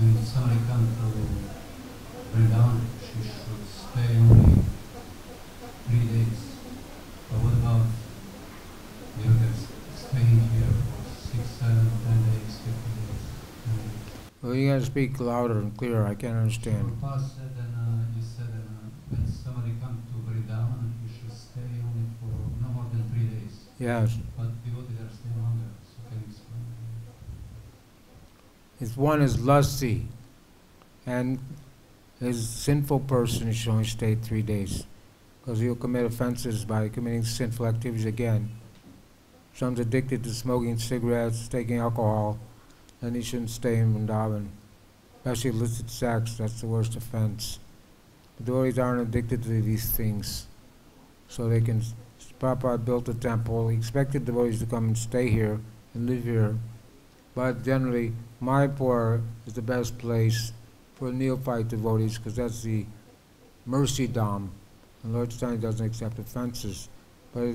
when somebody comes to Vrindavan, she should stay only 3 days. But what about staying here for 6, 7, 10 days, 50 days? Well, you gotta speak louder and clearer. I can't understand. Prabhupada said, you said when somebody comes to Vrindavan, you should stay only for no more than 3 days. Yes. But devotees are staying longer. So can you explain? If one is lusty and is a sinful person, he should only stay 3 days, because he'll commit offenses by committing sinful activities again. If someone's addicted to smoking cigarettes, taking alcohol, then he shouldn't stay in Vrindavan. Especially illicit sex, that's the worst offense. The devotees aren't addicted to these things, so they can. Prabhupada built a temple. He expected devotees to come and stay here and live here, but generally Mayapur is the best place for neophyte devotees, because that's the mercy dham. And Lord Chaitanya doesn't accept offenses. But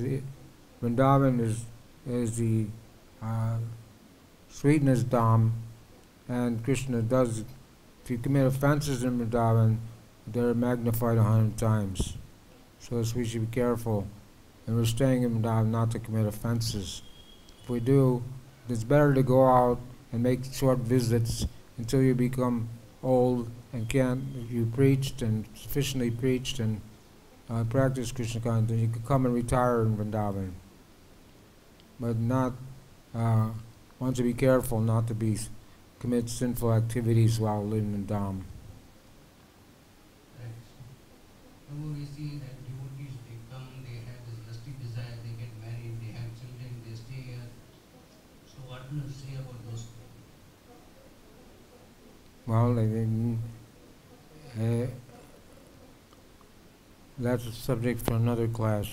Vrindavan is the sweetness dham, and Krishna does, if you commit offenses in Vrindavan, they're magnified 100 times. So we should be careful. And we're staying in Vrindavan not to commit offenses. If we do, it's better to go out and make short visits until you become old and you preached and sufficiently preached and practice Krishna consciousness, then you can come and retire in Vrindavan. But not, want to be careful not to commit sinful activities while living in Dham. Right. So we see that devotees, they come, they have this lusty desire, they get married, they have children, they stay here. So what do you say about those people? Well, that's a subject for another class.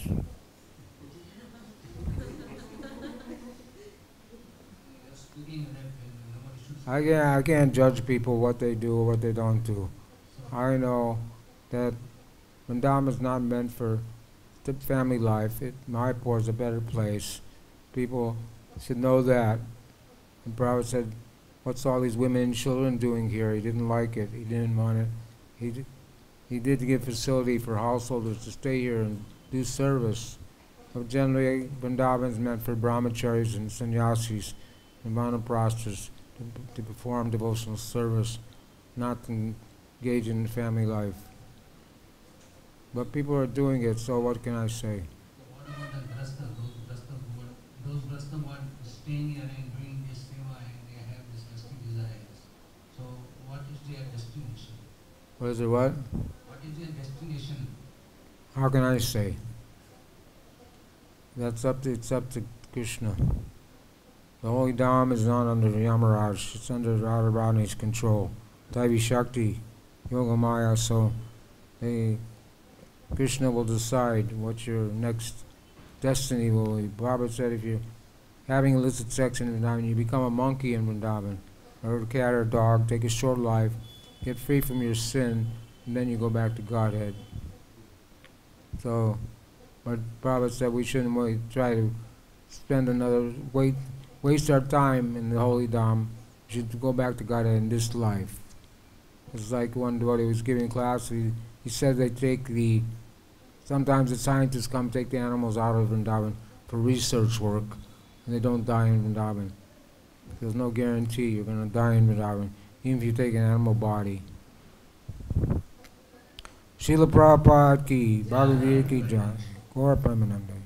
I can't judge people what they do or what they don't do. I know that Vrindavan is not meant for the family life. Mayapur is a better place. People should know that. And Prabhupada said, what's all these women and children doing here? He didn't like it. He didn't want it. He did give facility for householders to stay here and do service. But generally, Vrindavan is meant for brahmacharis and sannyasis and vanaprasthas to perform devotional service, not to engage in family life. But people are doing it, so what can I say? So what about the grasta, those grasta who are staying here and doing this seva and they have this lusty desires? So what is their destination? What is it, what? What is their destination? How can I say? It's up to Krishna. The holy Dham is not under Yamaraj, it's under Radharani's control. Daivi Shakti, Yoga Maya, so Krishna will decide what your next destiny will be. Prabhupada said if you're having illicit sex in Vrindavan, you become a monkey in Vrindavan, or a cat or a dog, take a short life, get free from your sin, and then you go back to Godhead. So, but Prabhupada said we shouldn't really try to spend waste our time in the holy Dham. We should go back to Godhead in this life. It's like one devotee was giving class, he said sometimes the scientists come take the animals out of Vrindavan for research work, and they don't die in Vrindavan. There's no guarantee you're going to die in Vrindavan, even if you take an animal body. Srila Prabhupada ki, Bhagavad-Gita ki jai, Gaura Premanande.